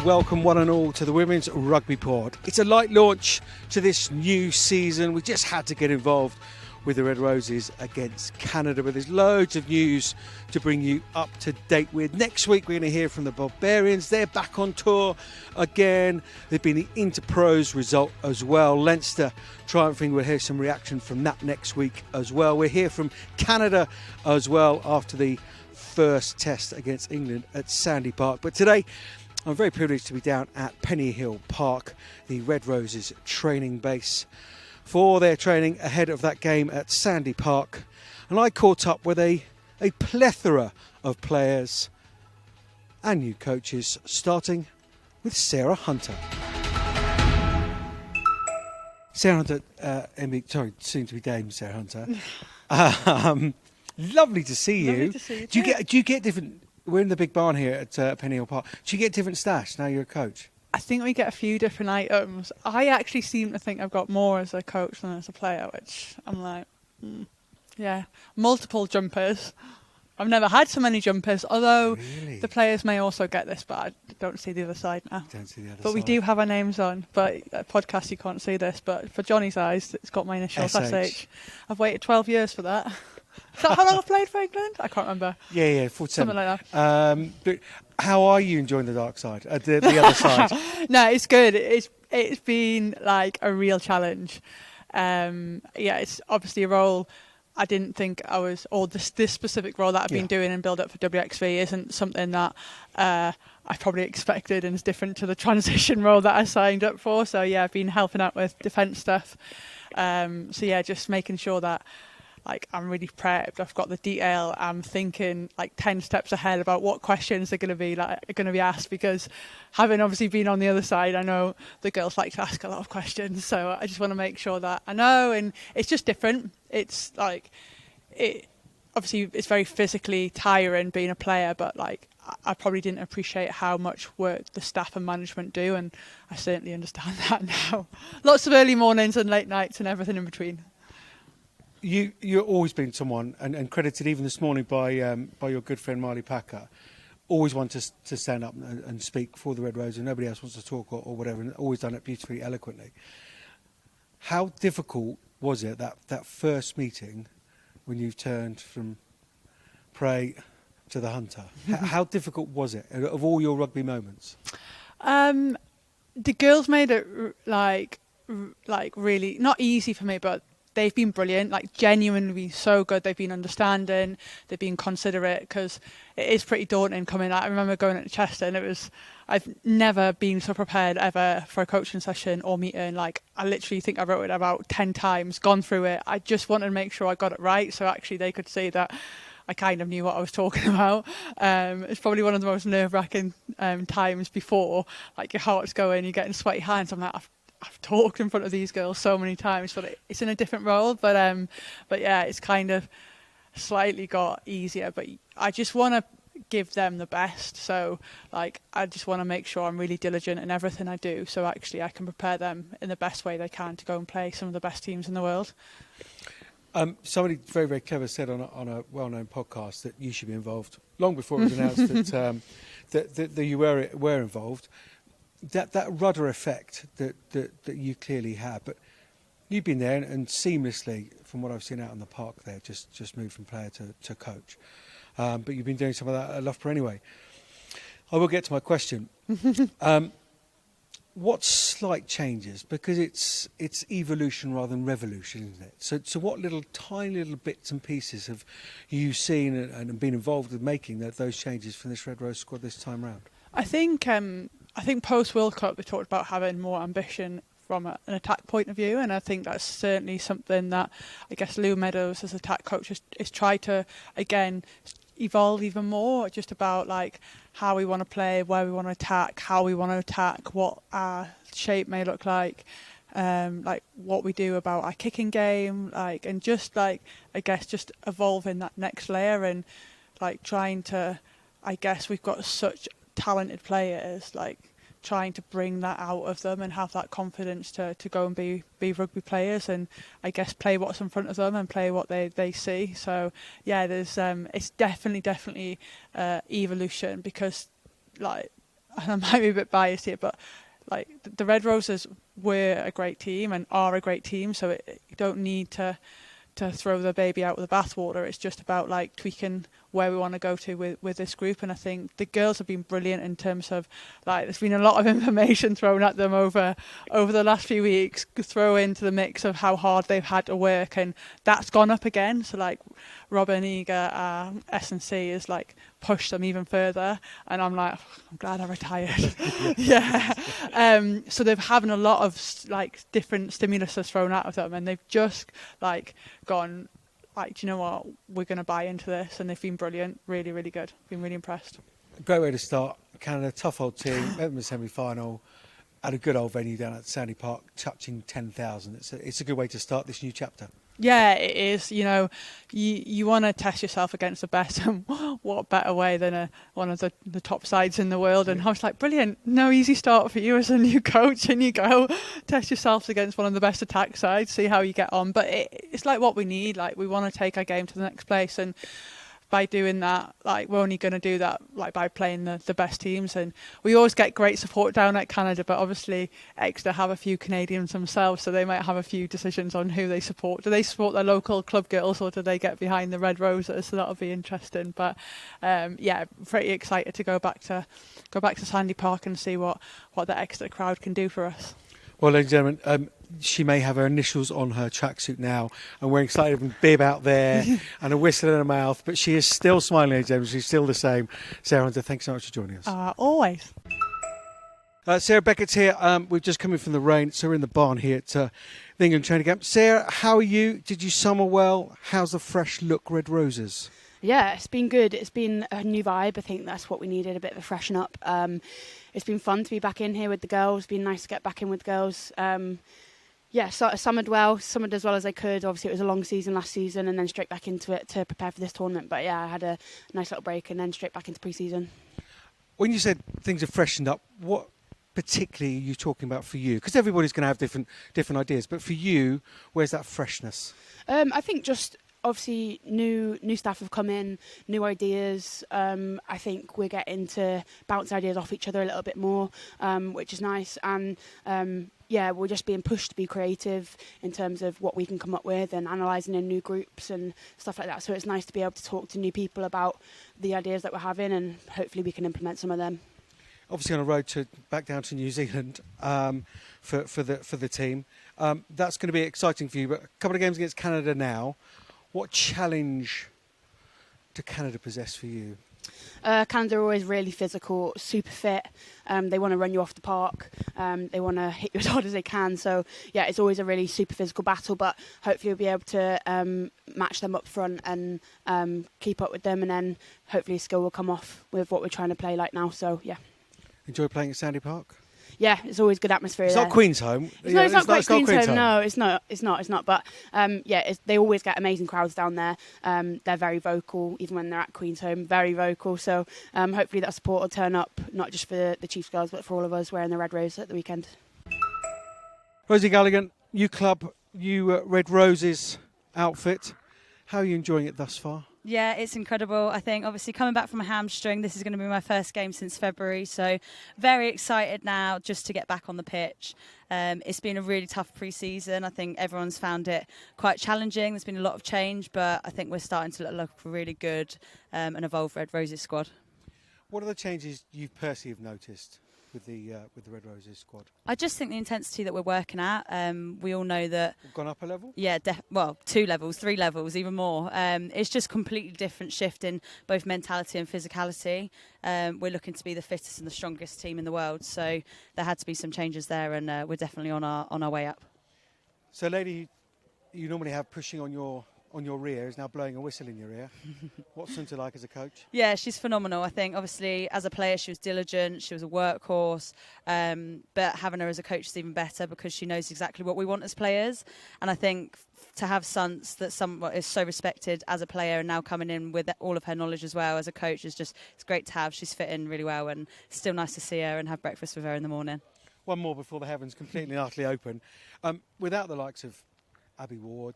welcome one and all to the Women's Rugby Pod. It's a light launch to this new season. We just had to get involved with the Red Roses against Canada, but there's loads of news to bring you up to date with. Next week we're going to hear from the Barbarians. They're back on tour again. There's been the Interpros result as well. Leinster triumphing. We'll hear some reaction from that next week as well. We'll hear from Canada as well after the first test against England at Sandy Park. But today I'm very privileged to be down at Penny Hill Park, the Red Roses training base, for their training ahead of that game at Sandy Park. And I caught up with a plethora of players and new coaches, starting with Sarah Hunter. Sarah Hunter, soon to be Dame Sarah Hunter. Lovely to see you. Lovely to see you Do you get different? We're in the big barn here at Penny Hill Park. Do you get different stash now you're a coach? I think we get a few different items. I actually seem to think I've got more as a coach than as a player, which I'm like, yeah. Multiple jumpers. I've never had so many jumpers, although Really? the players may also get this, but I don't see the other side now. Don't see the other But side. we do have our names on. But at podcast you can't see this, but for Johnny's eyes, it's got my initials, SH. I've waited 12 years for that. Is that how long I've played for England? I can't remember. Yeah, 47. Something like that. But how are you enjoying the dark side, the other side? No, it's good. It's been like a real challenge. It's obviously a role I didn't think I was, or this specific role that I've been doing in build up for WXV isn't something that I probably expected, and is different to the transition role that I signed up for. So yeah, I've been helping out with defence stuff. Just making sure that I'm really prepped. I've got the detail. I'm thinking 10 steps ahead about what questions are going to be asked, because having obviously been on the other side, I know the girls like to ask a lot of questions. So I just want to make sure that I know, and it's just different. It's obviously it's very physically tiring being a player, but I probably didn't appreciate how much work the staff and management do, and I certainly understand that now. Lots of early mornings and late nights and everything in between. You've always been someone, and credited even this morning by your good friend Marlie Packer, always want to stand up and speak for the Red Roses, and nobody else wants to talk or whatever, and always done it beautifully, eloquently. How difficult was it, that first meeting when you turned from prey to the hunter? How difficult was it, of all your rugby moments? The girls made it really not easy for me, but they've been brilliant, genuinely so good. They've been understanding, they've been considerate, because it is pretty daunting coming out. I remember going into Chester, and I've never been so prepared ever for a coaching session or meeting. I literally think I wrote it about 10 times, gone through it. I just wanted to make sure I got it right, so actually they could see that I kind of knew what I was talking about. It's probably one of the most nerve-wracking times before, your heart's going, you're getting sweaty hands. I'm like, I've talked in front of these girls so many times, but it's in a different role. But yeah, it's kind of slightly got easier. But I just want to give them the best. So I just want to make sure I'm really diligent in everything I do. So actually I can prepare them in the best way they can to go and play some of the best teams in the world. Somebody very, very clever said on a well-known podcast that you should be involved long before it was announced that you were involved. That rudder effect that you clearly have, but you've been there and seamlessly, from what I've seen out in the park there, just moved from player to coach. But you've been doing some of that at Loughborough anyway. I will get to my question. What slight changes? Because it's evolution rather than revolution, isn't it? So what tiny little bits and pieces have you seen and been involved with making those changes for this Red Rose squad this time round? I think post World Cup we talked about having more ambition from an attack point of view, and I think that's certainly something that I guess Lou Meadows as attack coach is tried to again evolve even more, just about how we want to play, where we want to attack, how we want to attack, what our shape may look like, what we do about our kicking game, and just I guess just evolving that next layer, and trying to, I guess we've got such talented players, trying to bring that out of them and have that confidence to go and be rugby players, and I guess play what's in front of them and play what they see. So yeah, there's it's definitely evolution, because I might be a bit biased here, but like the Red Roses were a great team and are a great team, so you don't need to throw the baby out with the bathwater. It's just about like tweaking where we want to go to with this group. And I think the girls have been brilliant in terms of like there's been a lot of information thrown at them over the last few weeks, throw into the mix of how hard they've had to work, and that's gone up again. So like Robin Eager, S&C is like pushed them even further, and I'm like, I'm glad I retired. Yeah. So they've having a lot of like different stimuluses thrown at them, and they've just like gone like, do you know what, we're going to buy into this, and they've been brilliant, really, really good. Been really impressed. Great way to start. Canada, tough old team, met them in the semi-final, at a good old venue down at Sandy Park, touching 10,000. It's a good way to start this new chapter. Yeah, it is. You know, you want to test yourself against the best, and what better way than one of the top sides in the world? And I was like, brilliant, no easy start for you as a new coach, and you go test yourselves against one of the best attack sides, see how you get on. But it's like what we need. Like we want to take our game to the next place, and by doing that, like we're only going to do that like by playing the best teams. And we always get great support down at Canada, but obviously Exeter have a few Canadians themselves, so they might have a few decisions on who they support. Do they support their local club girls, or do they get behind the Red Roses? So that'll be interesting. But yeah, pretty excited to go back to Sandy Park and see what the Exeter crowd can do for us. Well, ladies and gentlemen, she may have her initials on her tracksuit now and wearing slightly different bib out there and a whistle in her mouth, but she is still smiling, ladies and gentlemen. She's still the same. Sarah Hunter, thanks so much for joining us. Always. Sarah Beckett's here. We've just come in from the rain, so we're in the barn here at the England training camp. Sarah, how are you? Did you summer well? How's the fresh look Red Roses? Yeah, it's been good. It's been a new vibe. I think that's what we needed, a bit of a freshen up. It's been fun to be back in here with the girls. It's been nice to get back in with the girls. Yeah, so summered as well as I could. Obviously, it was a long season last season, and then straight back into it to prepare for this tournament. But yeah, I had a nice little break and then straight back into pre-season. When you said things have freshened up, what particularly are you talking about for you? Because everybody's going to have different ideas, but for you, where's that freshness? I think just obviously new staff have come in, new ideas. I think we're getting to bounce ideas off each other a little bit more, which is nice. And yeah, we're just being pushed to be creative in terms of what we can come up with and analysing in new groups and stuff like that. So it's nice to be able to talk to new people about the ideas that we're having, and hopefully we can implement some of them. Obviously on a road back down to New Zealand for the team. That's going to be exciting for you, but a couple of games against Canada now. What challenge do Canada possess for you? Canada are always really physical, super fit. They want to run you off the park. They want to hit you as hard as they can. So, yeah, it's always a really super physical battle, but hopefully we'll be able to match them up front and keep up with them, and then hopefully skill will come off with what we're trying to play like now. So, yeah. Enjoy playing at Sandy Park? Yeah, it's always good atmosphere it's there. Not Queen's home. It's not quite Queen's home. No, it's not. But yeah, they always get amazing crowds down there. They're very vocal, even when they're at Queen's home. Very vocal. So hopefully that support will turn up, not just for the Chiefs girls, but for all of us wearing the Red Rose at the weekend. Rosie Galligan, new club, new Red Roses outfit. How are you enjoying it thus far? Yeah, it's incredible. I think obviously coming back from a hamstring, this is going to be my first game since February. So very excited now just to get back on the pitch. It's been a really tough pre-season. I think everyone's found it quite challenging. There's been a lot of change, but I think we're starting to look like a really good and evolved Red Roses squad. What are the changes you personally have noticed with the Red Roses squad? I just think the intensity that we're working at, we all know that... We've gone up a level? Yeah, 2 levels, 3 levels, even more. It's just completely different shift in both mentality and physicality. We're looking to be the fittest and the strongest team in the world, so there had to be some changes there, and we're definitely on our way up. So, lady, you normally have pushing on your rear is now blowing a whistle in your ear. What's Hunter like as a coach? Yeah, she's phenomenal. I think obviously as a player she was diligent, she was a workhorse, but having her as a coach is even better because she knows exactly what we want as players. And I think to have Suns that is so respected as a player and now coming in with all of her knowledge as well as a coach it's great to have. She's fit in really well, and it's still nice to see her and have breakfast with her in the morning. One more before the heavens completely and utterly open. Without the likes of Abby Ward,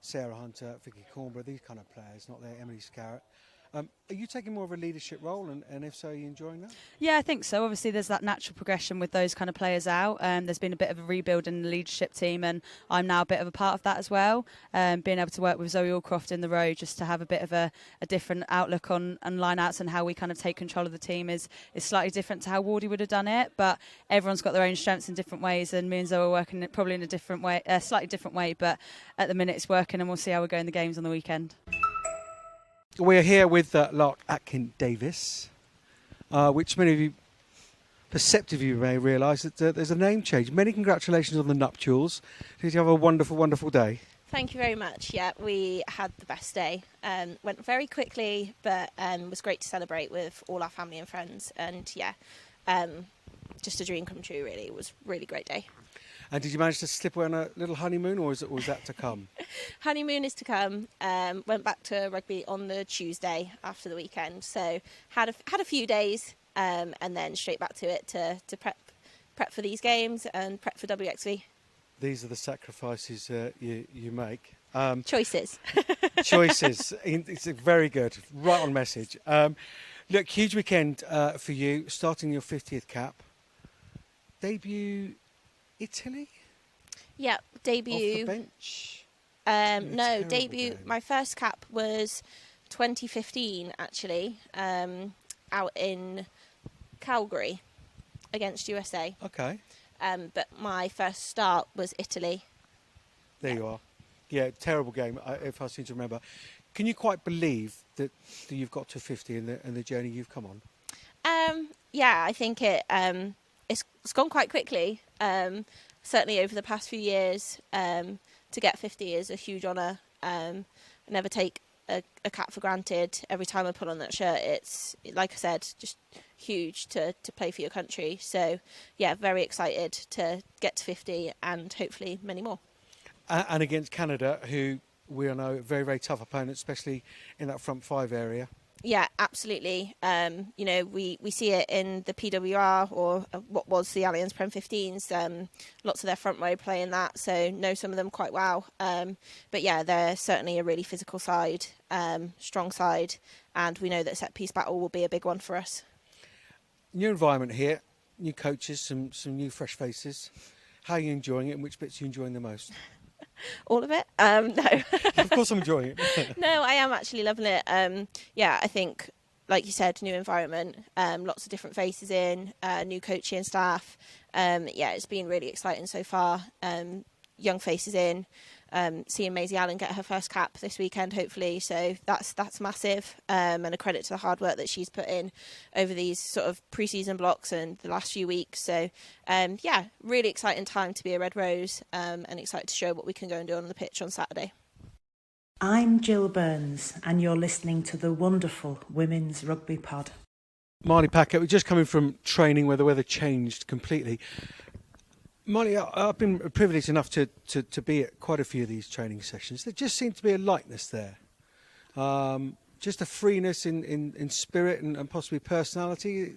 Sarah Hunter, Vicky Cornborough, these kind of players, not there, Emily Scarrett. Are you taking more of a leadership role, and if so, are you enjoying that? Yeah, I think so. Obviously, there's that natural progression with those kind of players out. There's been a bit of a rebuild in the leadership team, and I'm now a bit of a part of that as well. Being able to work with Zoe Allcroft in the row, just to have a bit of a different outlook on line-outs and how we kind of take control of the team is slightly different to how Wardy would have done it. But everyone's got their own strengths in different ways, and me and Zoe are working it probably in a different way, slightly different way. But at the minute, it's working, and we'll see how we go in the games on the weekend. We're here with Lark Atkin-Davis, which many of you, perceptive you may realise that there's a name change. Many congratulations on the nuptials. Did you have a wonderful, wonderful day? Thank you very much. Yeah, we had the best day. Went very quickly, but was great to celebrate with all our family and friends. And yeah, just a dream come true, really. It was a really great day. And did you manage to slip away on a little honeymoon, or was that to come? Honeymoon is to come. Went back to rugby on the Tuesday after the weekend. So had a few days and then straight back to it to prep for these games and prep for WXV. These are the sacrifices you make. Choices. Choices. It's very good. Right on message. Look, huge weekend for you, starting your 50th cap. Debut Italy? Yeah, debut. Off the bench? No, debut. Game. My first cap was 2015, actually, out in Calgary against USA. Okay. But my first start was Italy. There you are. Yeah, terrible game, if I seem to remember. Can you quite believe that you've got to 50 and the journey you've come on? Yeah, I think it's gone quite quickly. Certainly over the past few years, to get 50 is a huge honour. I never take a cap for granted. Every time I put on that shirt, it's, like I said, just huge to play for your country. So, yeah, very excited to get to 50 and hopefully many more. And against Canada, who we all know very, very tough opponent, especially in that front five area. Yeah, absolutely. You know, we see it in the PWR or what was the Allianz Prem 15s. Lots of their front row playing that, so know some of them quite well. But yeah, they're certainly a really physical side, strong side, and we know that set piece battle will be a big one for us. New environment here, new coaches, some new fresh faces. How are you enjoying it, and which bits are you enjoying the most? All of it? No. Of course I'm enjoying it. No, I am actually loving it. Yeah, I think, like you said, new environment, lots of different faces in, new coaching staff. Yeah, it's been really exciting so far. Young faces in, seeing Maisie Allen get her first cap this weekend, hopefully. So that's massive, and a credit to the hard work that she's put in over these sort of pre-season blocks and the last few weeks. So, yeah, really exciting time to be a Red Rose, and excited to show what we can go and do on the pitch on Saturday. I'm Jill Burns, and you're listening to the wonderful Women's Rugby Pod. Marlie Packer, we're just coming from training where the weather changed completely. Marlie, I've been privileged enough to be at quite a few of these training sessions. There just seemed to be a lightness there. Just a freeness in spirit and possibly personality.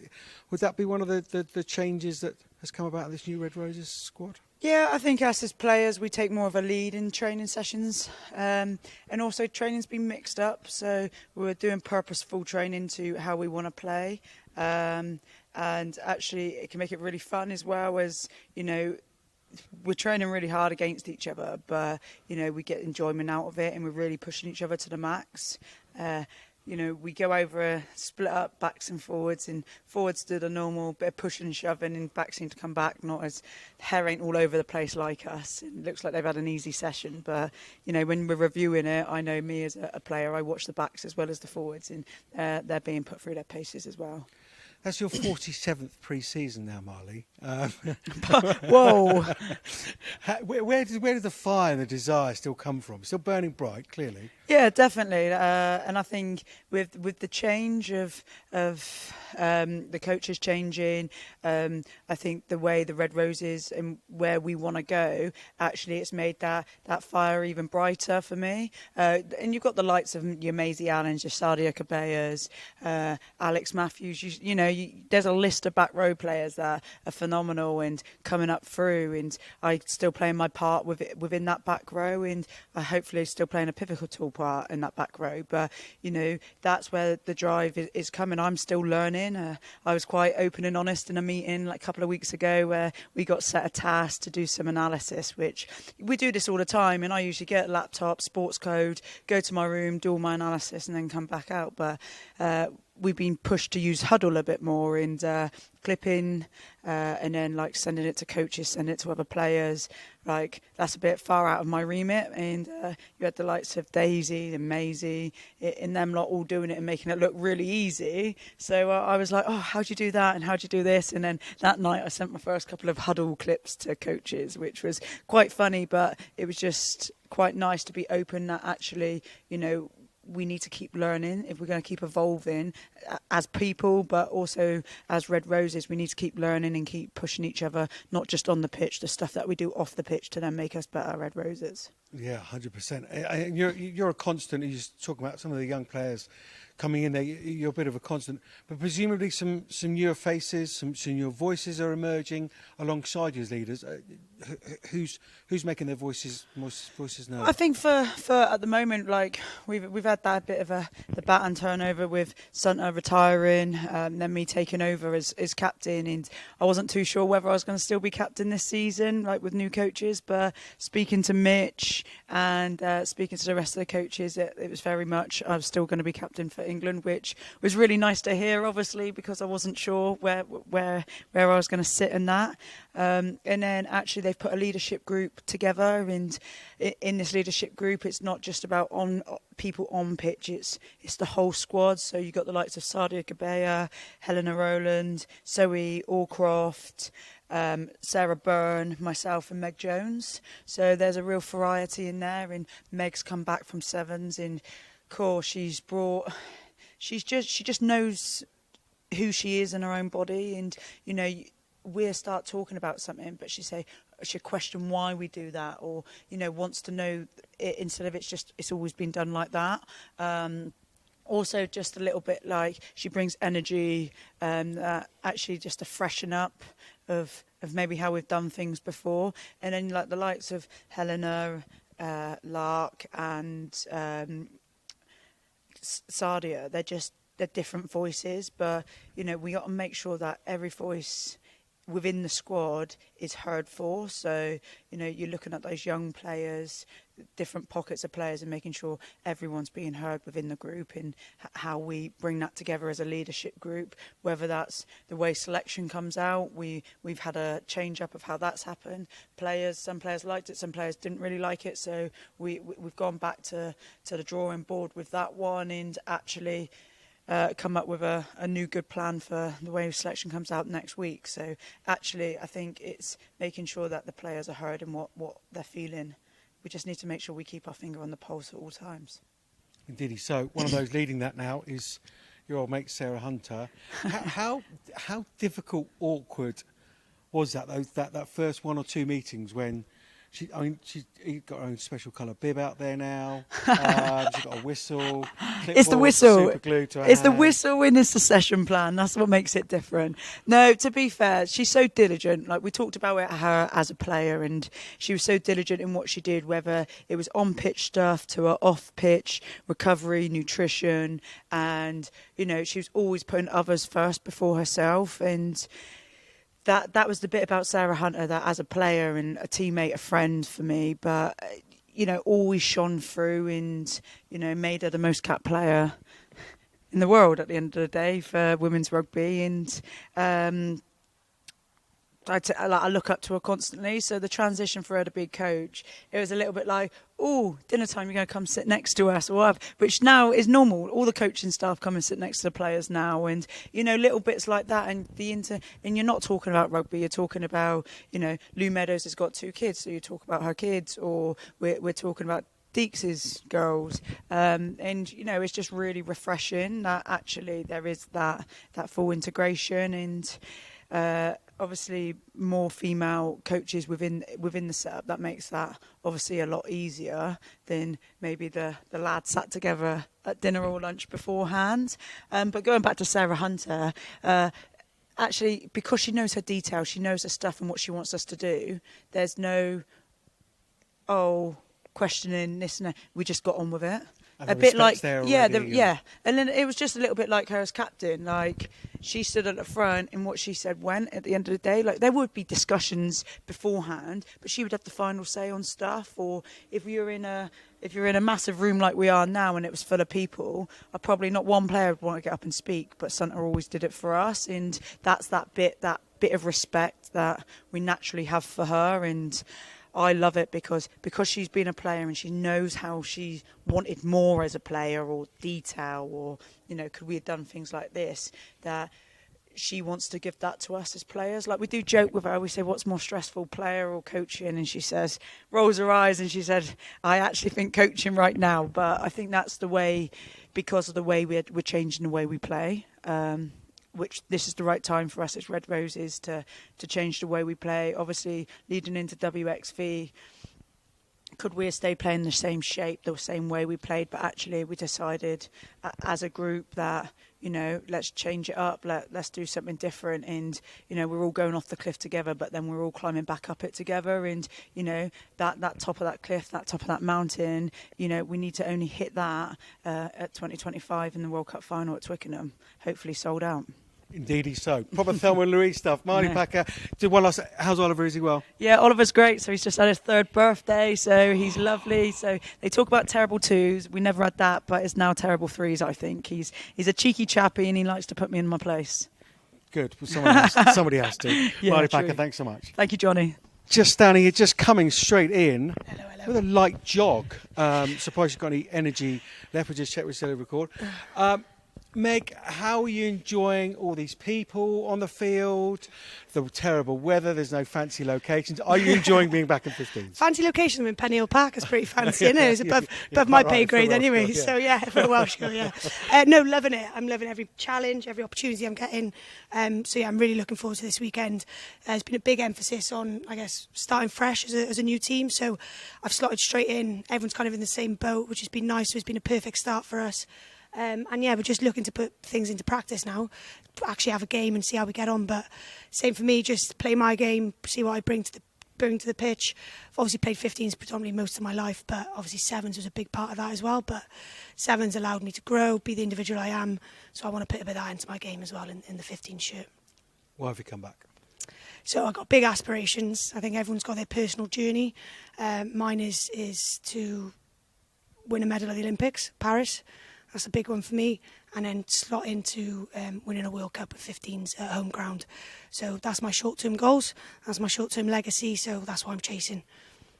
Would that be one of the changes that has come about in this new Red Roses squad? Yeah, I think us as players, we take more of a lead in training sessions. And also training's been mixed up. So we're doing purposeful training to how we want to play. And actually it can make it really fun as well, as, you know, we're training really hard against each other, but, you know, we get enjoyment out of it and we're really pushing each other to the max. You know, we go over, split up backs and forwards do the normal bit of pushing and shoving, and backs seem to come back, not as hair ain't all over the place like us. It looks like they've had an easy session, but, you know, when we're reviewing it, I know me as a player, I watch the backs as well as the forwards, and they're being put through their paces as well. That's your 47th pre-season now, Marlie. Whoa! Where did the fire and the desire still come from? Still burning bright, clearly. Yeah, definitely. And I think with the change of the coaches changing, I think the way the Red Roses and where we want to go, actually, it's made that fire even brighter for me. And you've got the likes of your Maisie Allen, your Sadia Cabellas, Alex Matthews. You know, there's a list of back row players that are phenomenal and coming up through, and I still playing my part within that back row, and I hopefully still playing a pivotal part in that back row. But, that's where the drive is coming. I'm still learning. I was quite open and honest in a meeting like a couple of weeks ago where we got set a task to do some analysis, which we do this all the time. And I usually get a laptop, sports code, go to my room, do all my analysis and then come back out. But we've been pushed to use Huddle a bit more and clipping and then like sending it to coaches, sending it to other players. Like that's a bit far out of my remit. And you had the likes of Daisy and Maisie and them lot all doing it and making it look really easy. So I was like, oh, how'd you do that and how'd you do this? And then that night I sent my first couple of Huddle clips to coaches, which was quite funny, but it was just quite nice to be open that actually, we need to keep learning if we're going to keep evolving as people, but also as Red Roses, we need to keep learning and keep pushing each other, not just on the pitch, the stuff that we do off the pitch to then make us better Red Roses. Yeah, 100%. You're a constant. You're talking about some of the young players coming in there. You're a bit of a constant, but presumably some newer faces, some newer voices are emerging alongside you as leaders. Who's making their voices known? I think for at the moment, like we've had that bit of the baton turnover with Sunter retiring, then me taking over as captain, and I wasn't too sure whether I was going to still be captain this season, like with new coaches. But speaking to Mitch and speaking to the rest of the coaches, it was very much I was still going to be captain for England, which was really nice to hear, obviously, because I wasn't sure where I was going to sit in that. And then actually they've put a leadership group together, and in this leadership group it's not just about people on pitch, it's the whole squad. So you've got the likes of Sadia Gabea, Helena Rowland, Zoe Allcroft, Sarah Byrne, myself and Meg Jones. So there's a real variety in there, and Meg's come back from sevens, and cool, she just knows who she is in her own body, and we'll start talking about something, but she'll question why we do that, or wants to know it instead of it's always been done like that. Also, just a little bit like she brings energy, actually just a freshen up of maybe how we've done things before, and then like the likes of Helena, Lark, and Sadia, they're different voices, but we got to make sure that every voice within the squad is heard for. So you're looking at those young players, different pockets of players, and making sure everyone's being heard within the group, and how we bring that together as a leadership group, whether that's the way selection comes out. We've had a change up of how that's happened. Some players liked it, some players didn't really like it, so we've gone back to the drawing board with that one, and actually come up with a new good plan for the way selection comes out next week. So actually I think it's making sure that the players are heard in what they're feeling. We just need to make sure we keep our finger on the pulse at all times. Indeed. So one of those leading that now is your old mate Sarah Hunter. How difficult, awkward was that? That first one or two meetings when she's got her own special colour bib out there now. She's got a whistle. It's the whistle. Super glue to her it's hand. the whistle in the succession plan. That's what makes it different. No, to be fair, she's so diligent. Like we talked about her as a player, and she was so diligent in what she did, whether it was on pitch stuff to her off pitch recovery, nutrition, and she was always putting others first before herself. And that was the bit about Sarah Hunter, that as a player and a teammate, a friend for me, but always shone through, and made her the most capped player in the world at the end of the day for women's rugby. And I look up to her constantly. So the transition for her to be a coach, it was a little bit like, oh, dinner time, you're going to come sit next to us, which now is normal. All the coaching staff come and sit next to the players now, and little bits like that. And and you're not talking about rugby. You're talking about Lou Meadows has got 2 kids, so you talk about her kids, or we're talking about Deeks' girls, and it's just really refreshing that actually there is that full integration, and obviously more female coaches within the setup. That makes that obviously a lot easier than maybe the lads sat together at dinner or lunch beforehand. But going back to Sarah Hunter, actually, because she knows her detail, she knows her stuff and what she wants us to do, there's no, questioning this and that. We just got on with it. And A the bit like, respect's there yeah, already, yeah. And then it was just a little bit like her as captain. Like, she stood at the front and what she said went at the end of the day. Like, there would be discussions beforehand, but she would have the final say on stuff. Or if you're in a massive room like we are now and it was full of people, probably not one player would want to get up and speak, but Santa always did it for us. And that's that bit of respect that we naturally have for her. And I love it because she's been a player and she knows how she wanted more as a player, or detail, or, you know, could we have done things like this, that she wants to give that to us as players. Like, we do joke with her, we say, what's more stressful, player or coaching? And she says, rolls her eyes and she said, I actually think coaching right now. But I think that's the way, because of the way we're changing the way we play. Which this is the right time for us as Red Roses to change the way we play. Obviously, leading into WXV, could we have stayed playing the same shape, the same way we played? But actually, we decided as a group that, you know, let's change it up, let's do something different. And, you know, we're all going off the cliff together, but then we're all climbing back up it together. And, you know, that top of that cliff, that top of that mountain, you know, we need to only hit that at 2025 in the World Cup final at Twickenham, hopefully sold out. Indeedy so. Proper Thelma and Louise stuff. Marlie Packer. How's Oliver? Is he well? Yeah, Oliver's great. So he's just had his 3rd birthday, so he's lovely. So they talk about terrible 2s. We never had that, but it's now terrible 3s, I think. He's a cheeky chappy and he likes to put me in my place. Good. Well, somebody has to. Yeah, Marlie true. Packer, thanks so much. Thank you, Johnny. Just standing here, just coming straight in with a light jog. Surprised you've got any energy left. We'll just check with Silly Record. Meg, how are you enjoying all these people on the field, the terrible weather, there's no fancy locations? Are you enjoying being back in 15s? Fancy location, I'm in Penny Park. It's pretty fancy, isn't it? It's above my pay grade anyway. So, yeah, for a Welsh girl, yeah. No, loving it. I'm loving every challenge, every opportunity I'm getting. So, yeah, I'm really looking forward to this weekend. There's been a big emphasis on, I guess, starting fresh as a new team. So, I've slotted straight in. Everyone's kind of in the same boat, which has been nice. So, it's been a perfect start for us. And yeah, we're just looking to put things into practice now, actually have a game and see how we get on. But same for me, just play my game, see what I bring to the pitch. I've obviously played 15s predominantly most of my life, but obviously 7s was a big part of that as well. But 7s allowed me to grow, be the individual I am. So I want to put a bit of that into my game as well in the 15 shirt. Why have you come back? So I've got big aspirations. I think everyone's got their personal journey. Mine is to win a medal at the Olympics, Paris. That's a big one for me, and then slot into winning a World Cup at 15s at home ground. So that's my short-term goals. That's my short-term legacy. So that's what I'm chasing.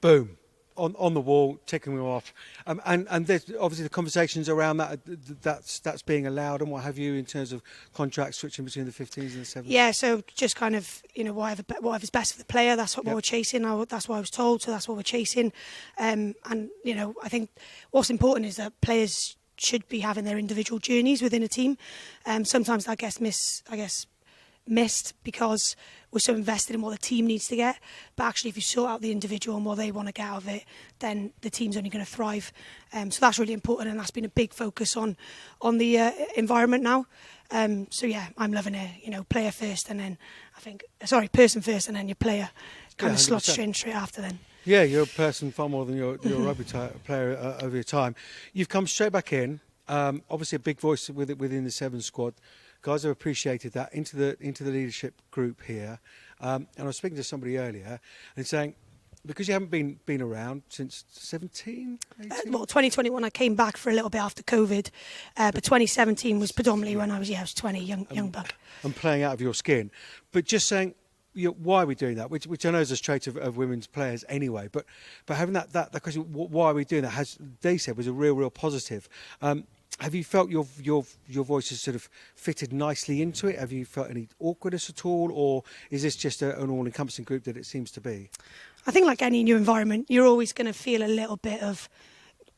Boom. On the wall, ticking them off. And there's obviously the conversations around that's being allowed and what have you in terms of contracts switching between the 15s and the 7s. Yeah, so just kind of, you know, whatever's best for the player, that's what we're chasing. That's what I was told, so that's what we're chasing. And, you know, I think what's important is that players should be having their individual journeys within a team. Sometimes that gets missed because we're so invested in what the team needs to get. But actually, if you sort out the individual and what they want to get out of it, then the team's only going to thrive. So that's really important, and that's been a big focus on the environment now. So yeah, I'm loving it. You know, player first, and then person first, and then your player kind of slots straight after then. Yeah, you're a person far more than you're a rugby player over your time. You've come straight back in. Obviously, a big voice within the 7 squad. Guys have appreciated that into the leadership group here. And I was speaking to somebody earlier and saying, because you haven't been around since 17, 18? Well, 2021 I came back for a little bit after COVID, but 2017 was predominantly when I was 20, young buck. And playing out of your skin. But just saying, why are we doing that? Which I know is a trait of women's players anyway. But having that question, why are we doing that? They said was a real positive. Have you felt your voice has sort of fitted nicely into it? Have you felt any awkwardness at all, or is this just an all-encompassing group that it seems to be? I think like any new environment, you're always going to feel a little bit of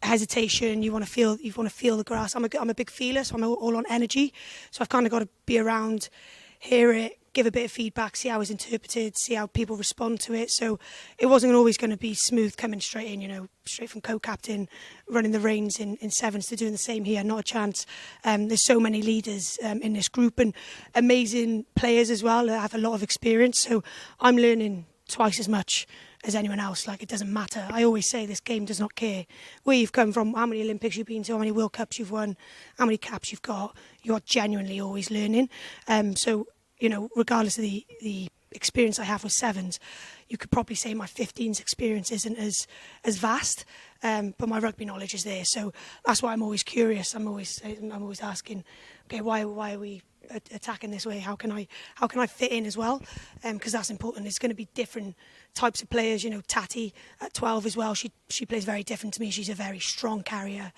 hesitation. You want to feel the grass. I'm a big feeler, so I'm all on energy. So I've kind of got to be around, hear it, give a bit of feedback, see how it's interpreted, see how people respond to it. So it wasn't always going to be smooth coming straight in, you know, straight from co-captain, running the reins in 7s to doing the same here. Not a chance. There's so many leaders in this group and amazing players as well that have a lot of experience. So I'm learning twice as much as anyone else. Like, it doesn't matter. I always say this game does not care where you've come from, how many Olympics you've been to, how many World Cups you've won, how many caps you've got. You're genuinely always learning. So, you know, regardless of the experience I have with sevens, you could probably say my 15s experience isn't as vast, but my rugby knowledge is there. So that's why I'm always curious. I'm always asking, okay, why are we attacking this way? How can I fit in as well? Because that's important. It's going to be different types of players. You know, Tati at 12 as well. She plays very different to me. She's a very strong carrier.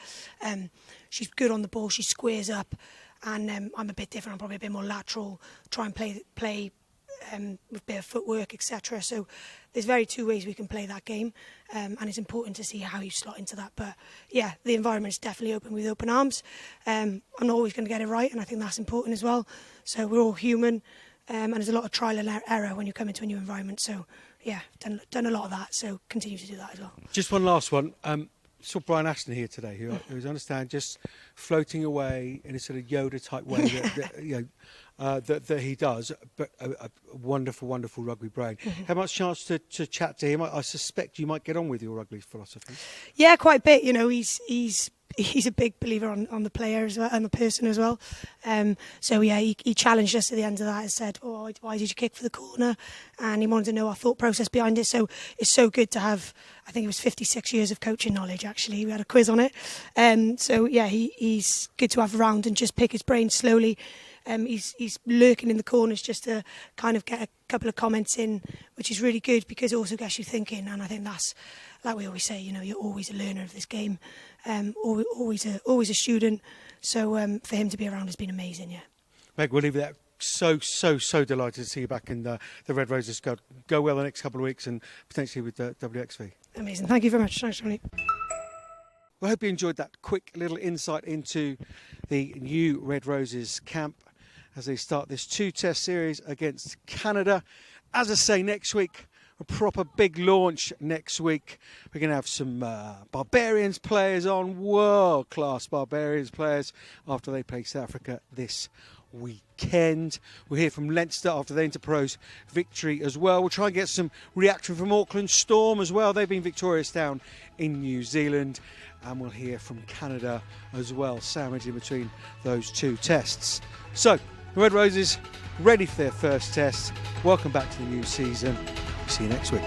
She's good on the ball. She squares up, and I'm a bit different. I'm probably a bit more lateral. Try and play with a bit of footwork, etc. So there's two ways we can play that game, and it's important to see how you slot into that. But yeah, the environment's definitely open with open arms. I'm not always going to get it right, and I think that's important as well. So we're all human, and there's a lot of trial and error when you come into a new environment. So yeah, done a lot of that, so continue to do that as well. Just one last one. Saw Brian Ashton here today, who's understand just floating away in a sort of Yoda type way that he does, but a wonderful, wonderful rugby brain. Had much chance to chat to him. I suspect you might get on with your rugby philosophy. Yeah, quite a bit. You know, he's a big believer on the player as well, and the person as well. So yeah, he challenged us at the end of that and said, "Oh, why did you kick for the corner?" And he wanted to know our thought process behind it. So it's so good to have. I think it was 56 years of coaching knowledge. Actually, we had a quiz on it. So yeah, he's good to have around and just pick his brain slowly. He's lurking in the corners just to kind of get a couple of comments in, which is really good because it also gets you thinking. And I think that's, like we always say, you know, you're always a learner of this game, always a student. So for him to be around has been amazing. Yeah. Meg, we'll leave it there. So delighted to see you back in the Red Roses. Go well the next couple of weeks and potentially with the WXV. Amazing. Thank you very much. Thanks, Ronnie. Well, I hope you enjoyed that quick little insight into the new Red Roses camp as they start this 2-test series against Canada. As I say, next week, a proper big launch next week. We're going to have some Barbarians players on, world-class Barbarians players, after they play South Africa this weekend. We'll hear from Leinster after the Interpros victory as well. We'll try and get some reaction from Auckland Storm as well. They've been victorious down in New Zealand. And we'll hear from Canada as well, sandwiched in between those two tests. So, the Red Roses ready for their first test. Welcome back to the new season. See you next week.